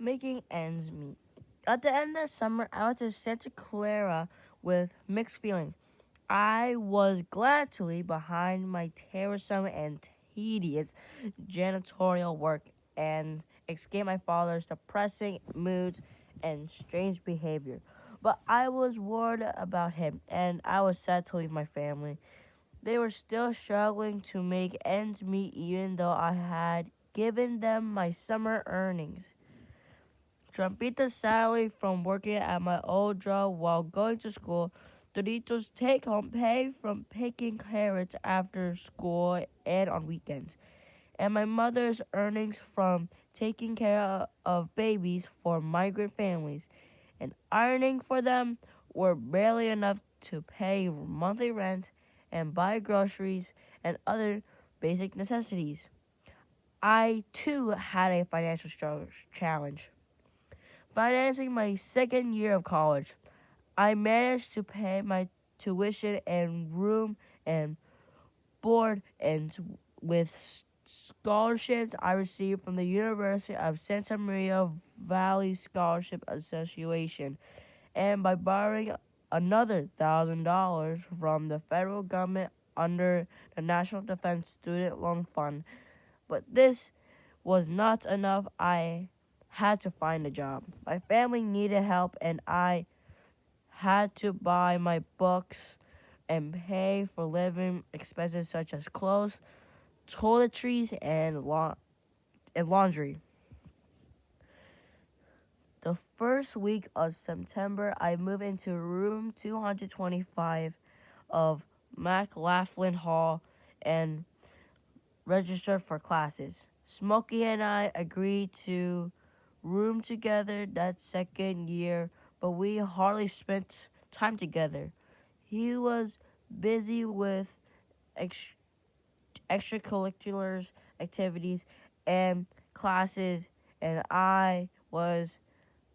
making ends meet. At the end of summer, I went to Santa Clara with mixed feelings. I was glad to leave behind my tiresome and tedious janitorial work and escape my father's depressing moods and strange behavior. But I was worried about him, and I was sad to leave my family. They were still struggling to make ends meet even though I had given them my summer earnings. Trumpita's salary from working at my old job while going to school, Doritos' take home pay from picking carrots after school and on weekends, and my mother's earnings from taking care of babies for migrant families and ironing for them were barely enough to pay monthly rent and buy groceries and other basic necessities. I too had a financial challenge. Financing my second year of college, I managed to pay my tuition and room and board and with scholarships I received from the University of Santa Maria Valley Scholarship Association and by borrowing another $1,000 from the federal government under the National Defense Student Loan Fund. But this was not enough. I had to find a job. My family needed help, and I had to buy my books and pay for living expenses such as clothes, toiletries, and laundry. The first week of September, I moved into room 225 of McLaughlin Hall and registered for classes. Smokey and I agreed to room together that second year, but we hardly spent time together. He was busy with ex- extracurriculars activities and classes, and I was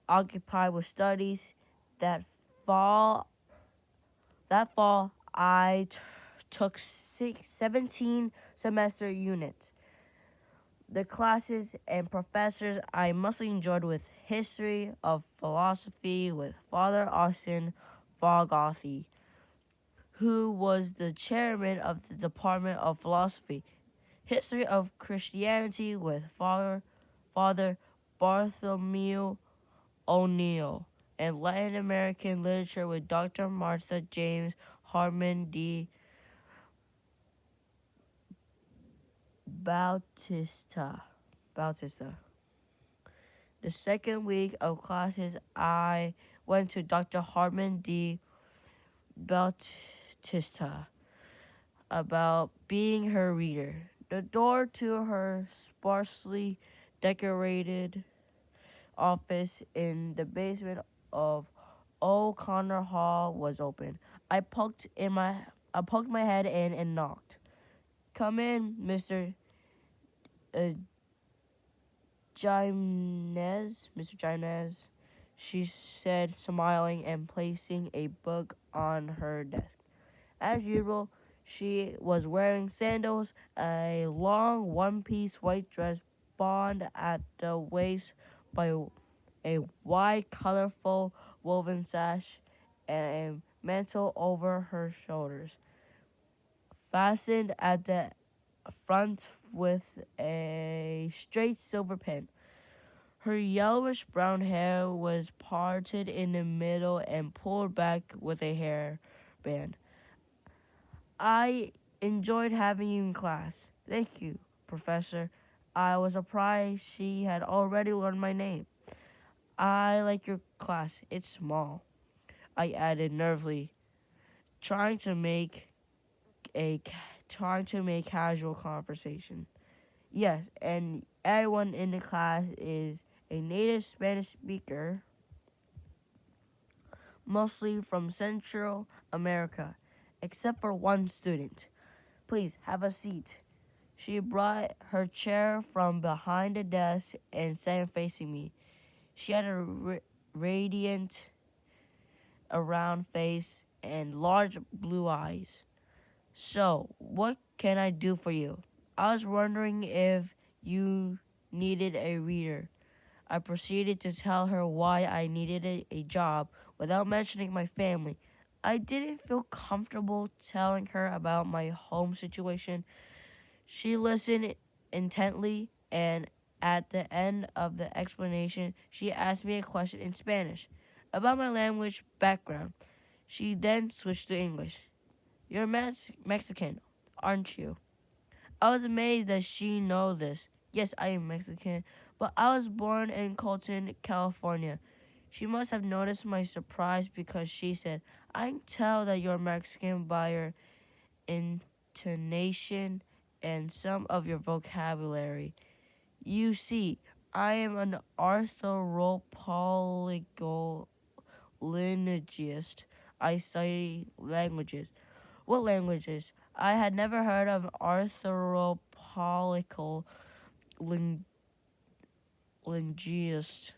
occupied with studies. That fall, that fall, took 17 semester units. The classes and professors I mostly enjoyed with history of philosophy with Father Austin Fogarty, who was the chairman of the Department of Philosophy, history of Christianity with Father Bartholomew O'Neill, and Latin American literature with Dr. Martha James Harmon D. Bautista. The second week of classes, I went to Dr. Hartman D. Bautista about being her reader. The door to her sparsely decorated office in the basement of O'Connor Hall was open. I poked my head in and knocked. Come in, Mr. Uh, Mr. Jimenez, she said, smiling and placing a book on her desk. As usual, she was wearing sandals, a long one-piece white dress bound at the waist by a wide, colorful woven sash, and a mantle over her shoulders, fastened at the front with a straight silver pin. Her yellowish brown hair was parted in the middle and pulled back with a hairband. I enjoyed having you in class. Thank you, Professor. I was surprised she had already learned my name. I like your class. It's small, I added nervously, trying to make a trying to make casual conversation. Yes, and everyone in the class is a native Spanish speaker, mostly from Central America, except for one student. Please have a seat. She brought her chair from behind the desk and sat facing me. She had a radiant, round face and large blue eyes. So, what can I do for you? I was wondering if you needed a reader. I proceeded to tell her why I needed a job without mentioning my family. I didn't feel comfortable telling her about my home situation. She listened intently, and at the end of the explanation, she asked me a question in Spanish about my language background. She then switched to English. You're Mexican, aren't you? I was amazed that she know this. Yes, I am Mexican, but I was born in Colton, California. She must have noticed my surprise because she said, I can tell that you're Mexican by your intonation and some of your vocabulary. You see, I am an anthropologist. I study languages. What languages? I had never heard of anthropological ling- linguist,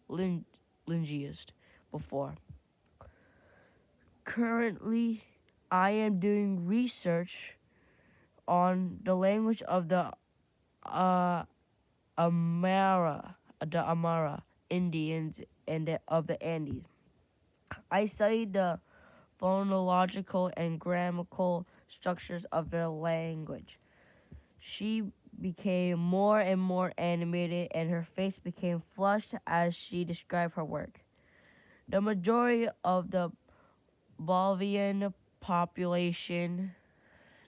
ling- linguist before. Currently, I am doing research on the language of uh, the Amara Indians of the Andes. I studied the phonological and grammatical structures of their language. She became more and more animated, and her face became flushed as she described her work. The majority of the Bolivian population,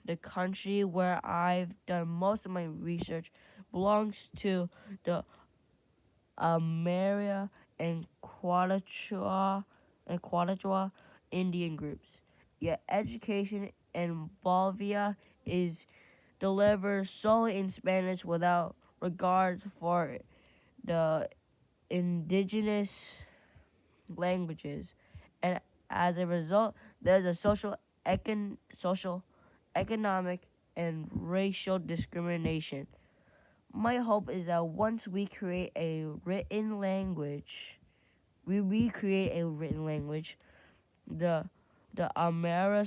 the country where I've done most of my research, belongs to the Amaria and Quechua Indian groups. Yet education in Bolivia is delivered solely in Spanish without regard for the indigenous languages, and as a result, there's a social, economic, and racial discrimination. My hope is that once we create a written language, we recreate a written language, the Amara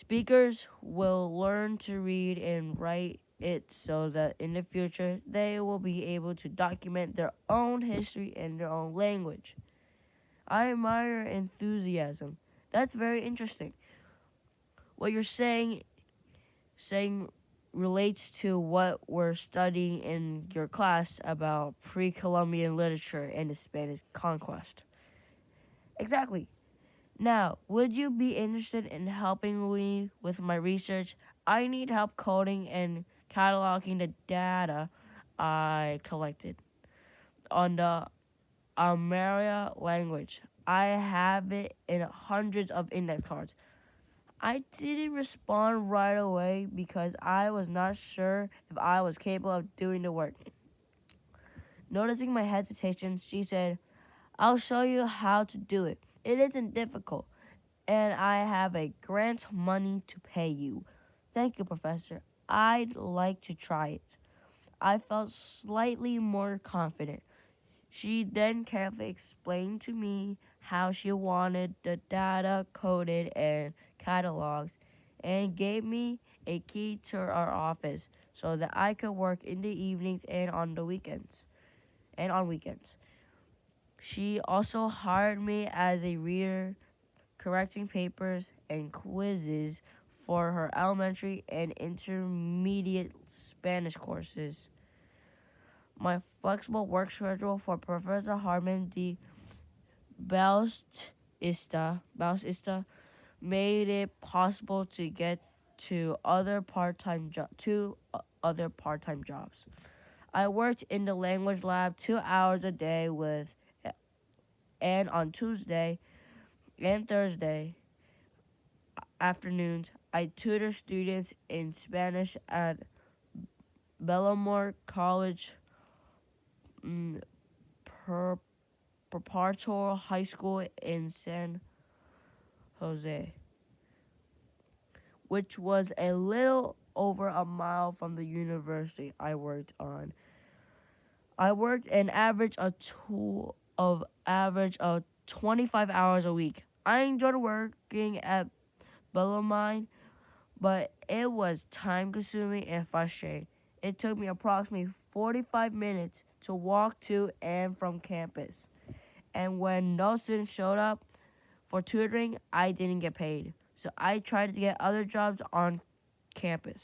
speakers will learn to read and write it so that in the future they will be able to document their own history in their own language. I admire your enthusiasm. That's very interesting. What you're saying relates to what we're studying in your class about pre-Columbian literature and the Spanish conquest. Exactly. Now, would you be interested in helping me with my research? I need help coding and cataloging the data I collected on the Amaria language. I have it in hundreds of index cards. I didn't respond right away because I was not sure if I was capable of doing the work. Noticing my hesitation, she said, I'll show you how to do it. It isn't difficult, and I have a grant money to pay you. Thank you, Professor. I'd like to try it. I felt slightly more confident. She then carefully explained to me how she wanted the data coded and cataloged and gave me a key to our office so that I could work in the evenings and on the weekends and on weekends. She also hired me as a reader, correcting papers and quizzes for her elementary and intermediate Spanish courses. My flexible work schedule for Professor Harmon D. Bautista made it possible to get two other part-time jobs. I worked in the language lab 2 hours a day and on Tuesday and Thursday afternoons I tutor students in Spanish at Bellamore College mm, Preparatory High School in San Jose, which was a little over a mile from the university I worked on. I worked an average of 25 hours a week. I enjoyed working at Bellarmine, but it was time consuming and frustrating. It took me approximately 45 minutes to walk to and from campus. And when no students showed up for tutoring, I didn't get paid. So I tried to get other jobs on campus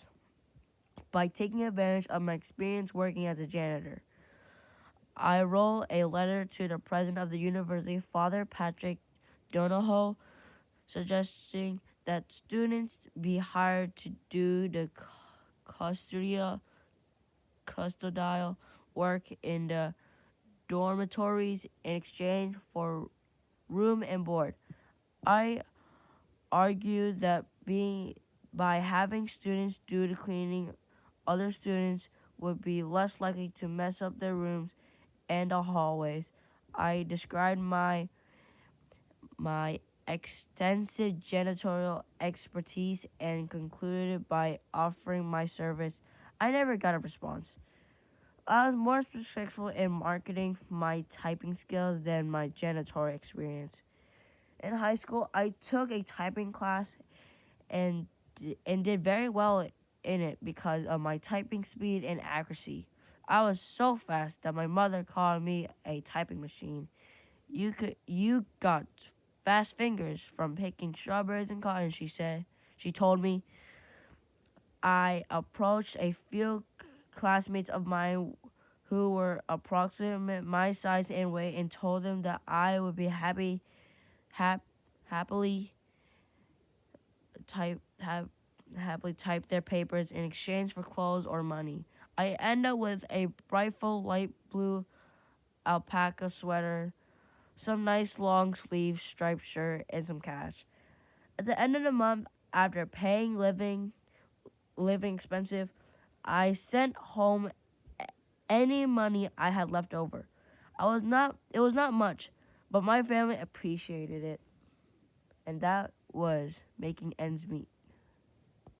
by taking advantage of my experience working as a janitor. I wrote a letter to the president of the university, Father Patrick Donahoe, suggesting that students be hired to do the custodial custodial work in the dormitories in exchange for room and board. I argued that being by having students do the cleaning, other students would be less likely to mess up their rooms and the hallways. I described my extensive janitorial expertise and concluded by offering my service. I never got a response. I was more successful in marketing my typing skills than my janitorial experience. In high school, I took a typing class and and did very well in it because of my typing speed and accuracy. I was so fast that my mother called me a typing machine. You got fast fingers from picking strawberries and cotton, she said. She told me. I approached a few classmates of mine who were approximate my size and weight and told them that I would be hap, happily type have happily type their papers in exchange for clothes or money. I end up with a brightful light blue alpaca sweater, some nice long sleeve striped shirt, and some cash. At the end of the month, after paying living expensive, I sent home any money I had left over. It was not much, but my family appreciated it, and that was making ends meet.